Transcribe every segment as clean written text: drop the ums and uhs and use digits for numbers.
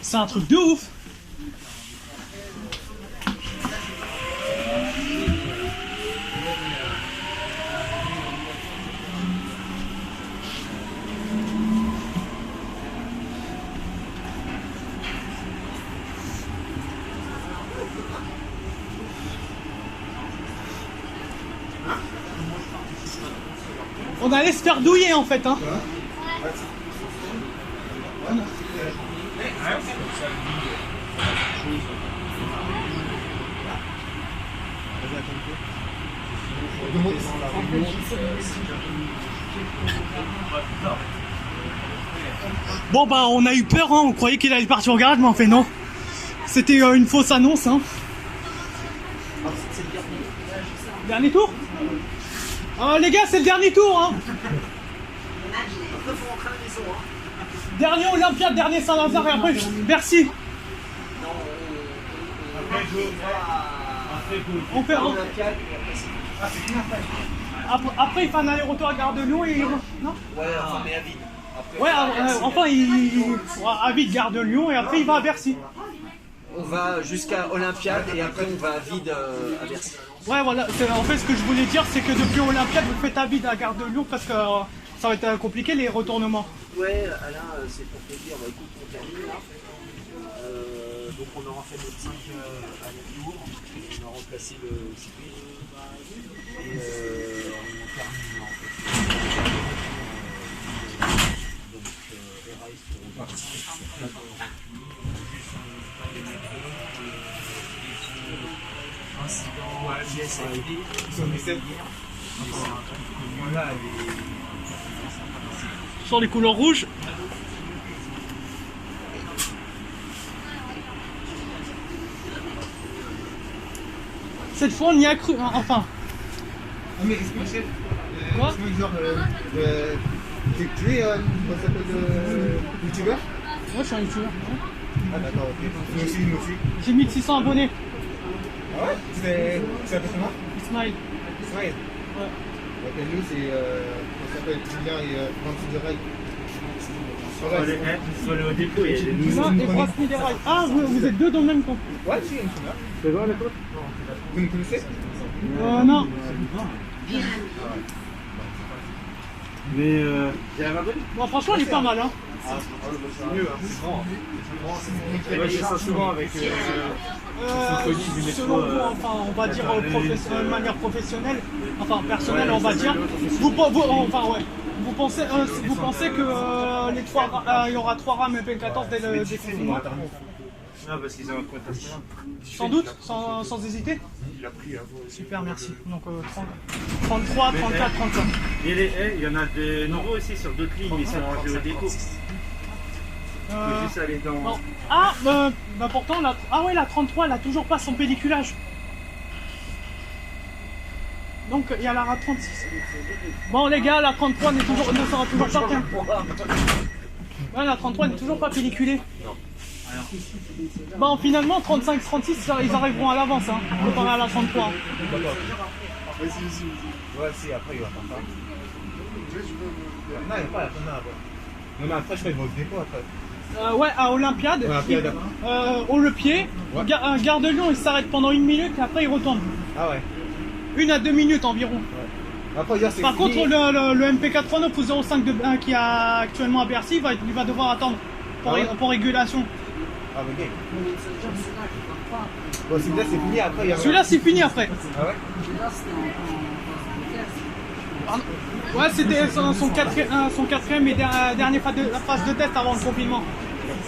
C'est un truc de ouf. On allait se faire douiller en fait, hein. Bon bah on a eu peur, hein. On croyait qu'il allait partir au garage, mais en fait non. C'était une fausse annonce, hein. Dernier tour. Les gars, c'est le dernier tour, hein. Dernier Olympiade, dernier Saint-Lazare et après Bercy. On fait après il fait un aller-retour à Gare de Lyon et non. Ouais, enfin mais à vide. Ouais, enfin il à vide Gare de Lyon et après il va à Bercy. On va jusqu'à Olympiade et après on va à vide à Bercy. Ouais, voilà. En fait, ce que je voulais dire, c'est que depuis Olympiade, vous faites à vide à Gare de Lyon parce que ça va être compliqué les retournements. Ouais, Alain, c'est pour te dire, bah, écoute, on termine là. Donc on aura fait notre 5 aller-retour, on a remplacé le circuit et on termine en fait. Donc RAS pour partir. Sur les couleurs rouges. Cette fois on y a cru, hein, enfin. Mais excuse-moi, Quoi? genre, tu es, comment ça s'appelle, youtubeur? Moi je suis un youtubeur. Ah d'accord, ok. Nous aussi. J'ai 1600 abonnés. Ah ouais? C'est impressionnant? Ismaël. Ismaël? Ouais. Ok, nous c'est, comment ça s'appelle, Julien et Francis de Rail. Sur le dépôt, il y a des nouveaux. Julien et Francis de Rail. Ah, vous êtes deux dans le même compte. Ouais, si, une là. C'est bon, les potes? Vous me connaissez? Non. Mais il y a un abonné? Bon, franchement, il est pas mal, hein. C'est mieux, hein. C'est grand. Je fais ça souvent avec Selon vous, enfin, on va dire de manière professionnelle, enfin personnelle, on va dire. Vous pensez que il y aura 3 rames MP14 dès le déconfinement? Non, parce qu'ils ont un compte. Sans doute, sans hésiter. Il a pris avant. Super, merci. Donc 33, 34, 35. Il y en a de nouveaux aussi sur d'autres lignes, mais ils sont rangés au déco. Il faut juste aller dans. Non. Ah, pourtant, la 33, elle a toujours pas son pelliculage. Donc il y a la 36. Bon les gars, la 33 ne sera toujours pas. Ouais, la 33 n'est toujours pas pelliculée. Bon, finalement, 35-36, ils arriveront à l'avance, hein, comparé à la 33. Ouais, si, après il va faire ça. Non, il n'y a pas la fin après. Non, mais après, je crois qu'il va au dépôt après. Ouais, à Olympiade. Au Le Pied. Ouais. Gare de Lyon, il s'arrête pendant 1 minute et après il retourne. Ah ouais. 1 à 2 minutes environ. Ouais. Après, hier, c'est Par contre, le MP439 ou 05 qui est actuellement à Bercy, il va devoir attendre pour régulation. Ah, mais gay. Bon, celui-là, c'est fini après. Celui-là, c'est fini après. Ah ouais? Ouais, c'était son quatrième et dernière phase de test avant le confinement.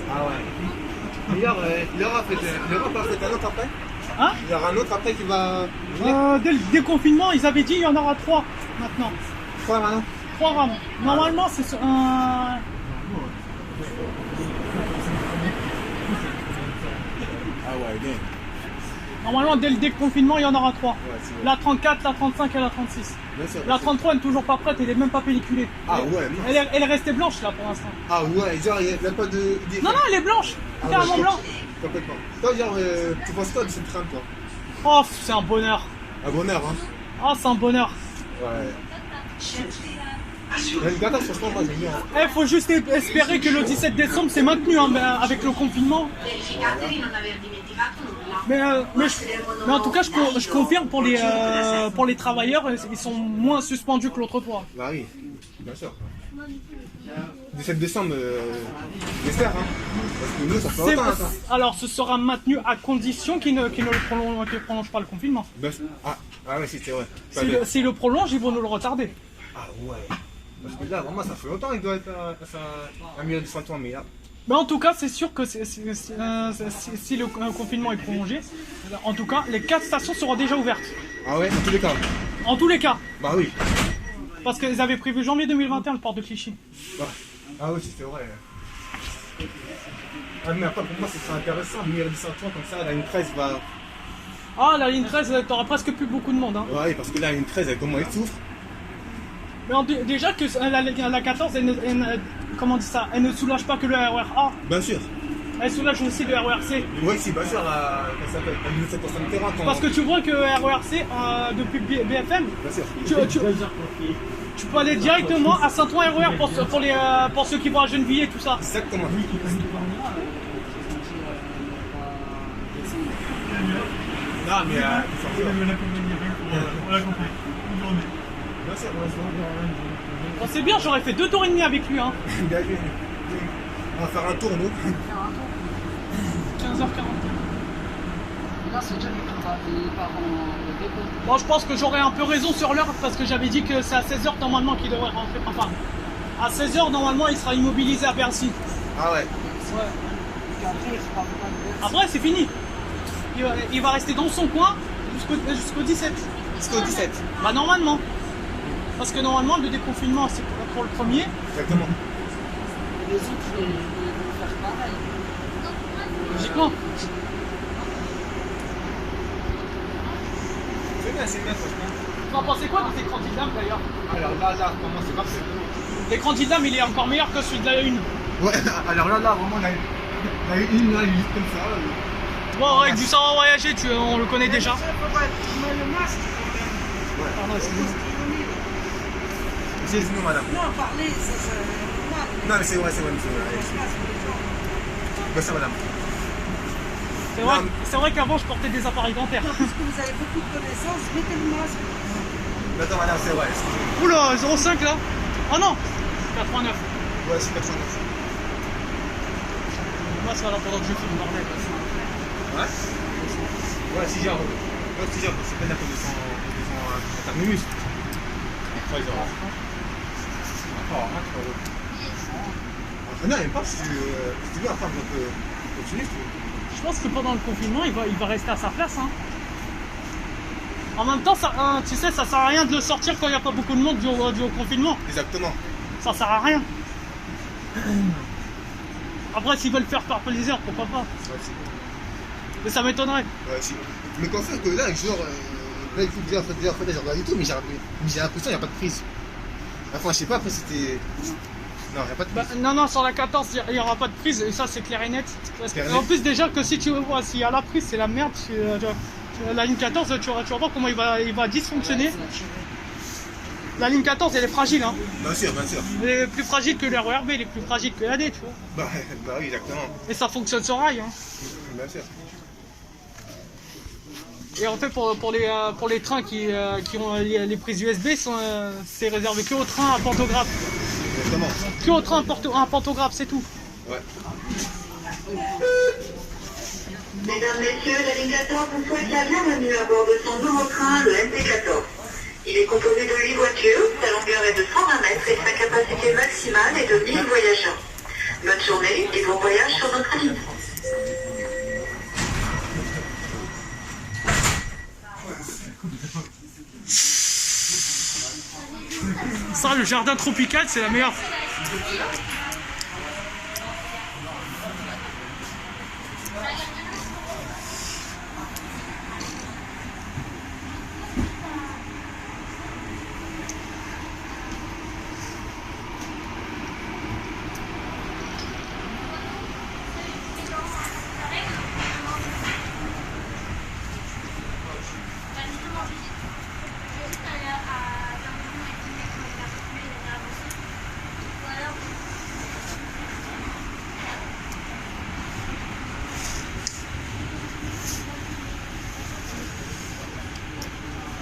Ah ouais. D'ailleurs, il aura peut-être un autre après? Hein? Il y aura un autre après qui va. Dès le déconfinement, ils avaient dit il y en aura 3 maintenant. 3 maintenant? 3 rames. Normalement, c'est un. Ah ouais, bien. Normalement, dès le déconfinement, il y en aura 3. Ouais, c'est La 34, la 35 et la 36. bien sûr. La 33 n'est toujours pas prête, elle est même pas pelliculée. Ah ouais, non. Elle est restée blanche là pour l'instant. Ah ouais, genre, il n'y a pas de. Non, elle est blanche, Ah carrément ouais. blanc. Complètement. Toi, genre, tu penses quoi de cette trame, toi? Oh, c'est un bonheur. Un bonheur, hein? Oh, c'est un bonheur. Ouais. Le 14, franchement, moi j'aime bien. Il faut juste espérer que le 17 décembre c'est maintenu hein, avec le confinement. Mais en tout cas, je confirme pour les travailleurs, ils sont moins suspendus que l'autre fois. Bah oui, bien sûr. 17 décembre, j'espère, hein. Parce que nous, ça fait longtemps, hein, ça. Alors, ce sera maintenu à condition qu'ils ne prolongent pas le confinement. Ah ouais, si, c'est vrai. S'ils le prolongent, ils vont nous le retarder. Ah ouais. Parce que là, vraiment, ça fait longtemps qu'il doit être à 1200 mais là. Mais en tout cas, c'est sûr que si le confinement est prolongé, en tout cas, les 4 stations seront déjà ouvertes. Ah ouais, dans tous les cas. En tous les cas. Bah oui. Parce qu'ils avaient prévu janvier 2021 le port de Clichy. Ouais. Ah oui, c'est vrai. Ah mais après, pour moi, ce serait intéressant. 1200 comme ça, la ligne 13 va... Ah, la ligne 13, t'auras presque plus beaucoup de monde. Hein. Ouais, parce que là, la ligne 13, comment elle souffre. Mais déjà que la 14, comment on dit ça, elle ne soulage pas que le RER A. Bien sûr. Elle soulage aussi le RER C. Oui, si, bien sûr, ça s'appelle la 17% de terrain. Parce que tu vois que RER C, depuis BFM, bien sûr. Tu peux aller directement à Saint-Ouen RER pour ceux qui vont à Gennevilliers et tout ça. Exactement. Non, mais on l'a compris. Bon, c'est bien, j'aurais fait 2 tours et demi avec lui. Hein. On va faire un tour, nous. 15h40. Là, c'est déjà les parents de dépôt. Bon, je pense que j'aurais un peu raison sur l'heure parce que j'avais dit que c'est à 16h normalement qu'il devrait rentrer. Enfin, à 16h normalement il sera immobilisé à Bercy. Ah ouais. Après, c'est fini. Il va rester dans son coin jusqu'au 17. Jusqu'au 17. Bah, normalement. Parce que normalement, le déconfinement, c'est pour le premier. Exactement. Les autres, ils vont faire pareil. Logiquement. C'est bien, franchement. Tu en pensais quoi de l'écran d'Idam d'ailleurs? Alors là, vraiment, c'est parfait. L'écran d'Idam, il est encore meilleur que celui de la 1. Ouais, alors là, vraiment, la une, là, il est comme ça. Bon, avec du sang voyager, on le connaît déjà. Pardon, excusez-moi, madame. Non, parler, c'est normal. Non, mais c'est vrai, monsieur. Merci, madame. C'est vrai qu'avant, je portais des appareils dentaires. Puisque vous avez beaucoup de connaissances, mettez le masque. Attends, madame, c'est vrai. Oula, 0,5 là. Ah non, 89. Ouais, c'est 89. Moi, ça va là pendant que je filme, bordel. Ouais. Ouais, si j'ai un rôle. Ouais, si j'ai un rôle. C'est pas de son terminus. Après, ils auront. Non, même pas si tu veux, après, on peut continuer. Je pense que pendant le confinement, il va rester à sa place. Hein. En même temps, tu sais, ça sert à rien de le sortir quand il n'y a pas beaucoup de monde du confinement. Exactement. Ça sert à rien. Après, s'ils veulent faire par plaisir, pourquoi pas. Ouais, mais ça m'étonnerait. Ouais, si. Mais qu'en fait, que là, genre, là, il faut déjà regarder et tout, mais j'ai l'impression qu'il n'y a pas de prise. Enfin, je sais pas, après c'était. Non, il n'y a pas de prise. Non, sur la 14, il n'y aura pas de prise, et ça c'est clair et net. En plus, déjà que si tu vois, s'il y a la prise, c'est la merde. La ligne 14, tu vas voir comment il va dysfonctionner. La ligne 14, elle est fragile. Hein. Bien sûr. Elle est plus fragile que le RERB, elle est plus fragile que l'AD, tu vois. Bah oui, exactement. Et ça fonctionne sur rail. Hein. Bien sûr. Et en fait, pour les trains qui ont les prises USB, c'est réservé que aux trains à pantographe. Exactement. Que aux trains à pantographe, c'est tout. Ouais. Mesdames, Messieurs, la ligne 14 vous souhaite la bienvenue à bord de son nouveau train, le MT14. Il est composé de 8 voitures, sa longueur est de 120 mètres et sa capacité maximale est de 1000 voyageurs. Bonne journée et bon voyage sur notre ligne. Ça, le jardin tropical, c'est la meilleure.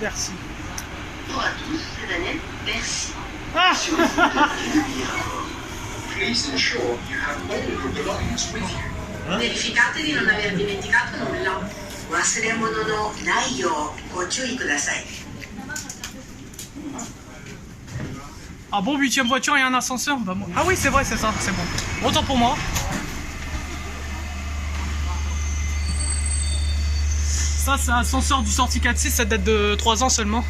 Merci. Bonjour à tous, c'est Daniel. Merci. Ah Please ensure you have all your belongings with you. Verificate di non aver dimenticato nulla. 忘れ物のないようご注意ください。 Ah bon, 8ème voiture et un ascenseur bah, ah oui, c'est vrai, c'est ça, c'est bon. Autant pour moi. Ça, c'est un ascenseur du sortie 4.6, ça date de 3 ans seulement.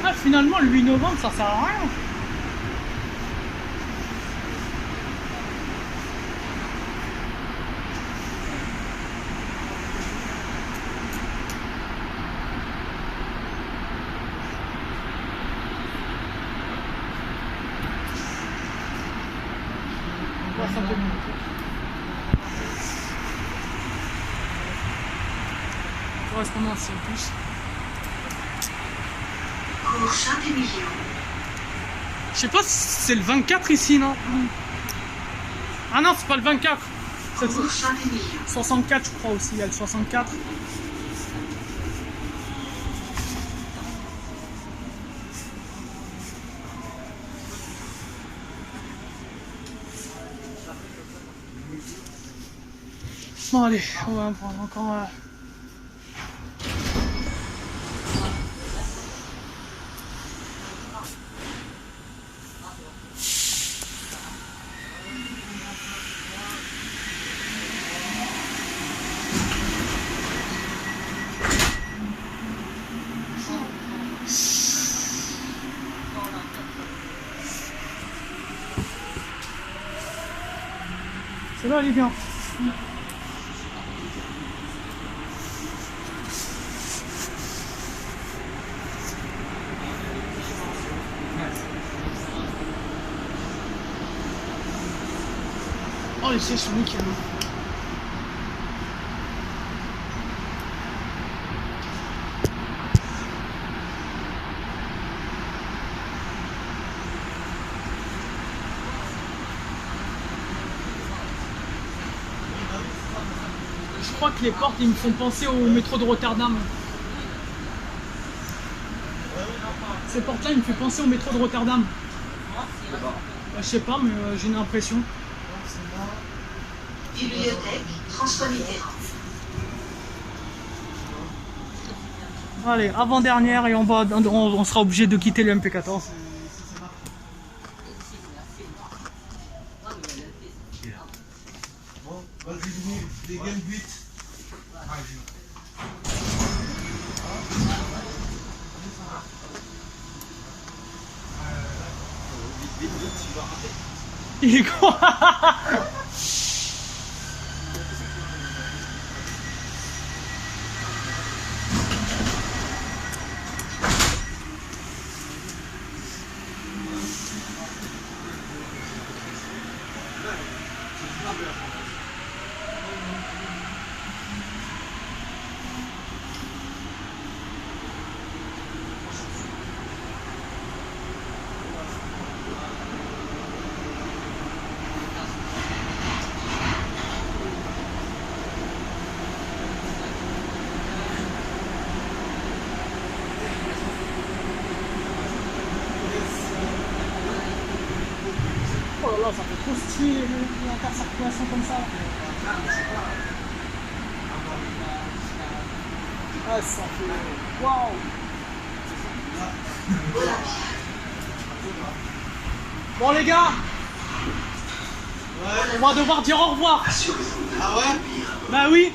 Ah, finalement, le 8 novembre, ça sert à rien. On passe un peu mieux. Correspondance en plus. Cours Saint-Émilion. Je sais pas si c'est le 24 ici, non? Ah non, c'est pas le 24. C'est Cours Saint-Émilion. 64, je crois aussi, il y a le 64. Bon allez, on va en prendre encore... Celle-là, elle est bien. Oh, les sièges sont nickel. Je crois que les portes, ils me font penser au métro de Rotterdam. Ces portes-là, ils me font penser au métro de Rotterdam. Je sais pas, mais j'ai une impression. Bibliothèque François Mitterrand. Allez, avant-dernière et on sera obligé de quitter le MP14. Les game buts. Il est quoi? Oh là là, ça fait trop stylé l'intercirculation comme ça. Ah, ça fait... Waouh! Bon les gars, on va devoir dire au revoir. Ah ouais? Bah oui.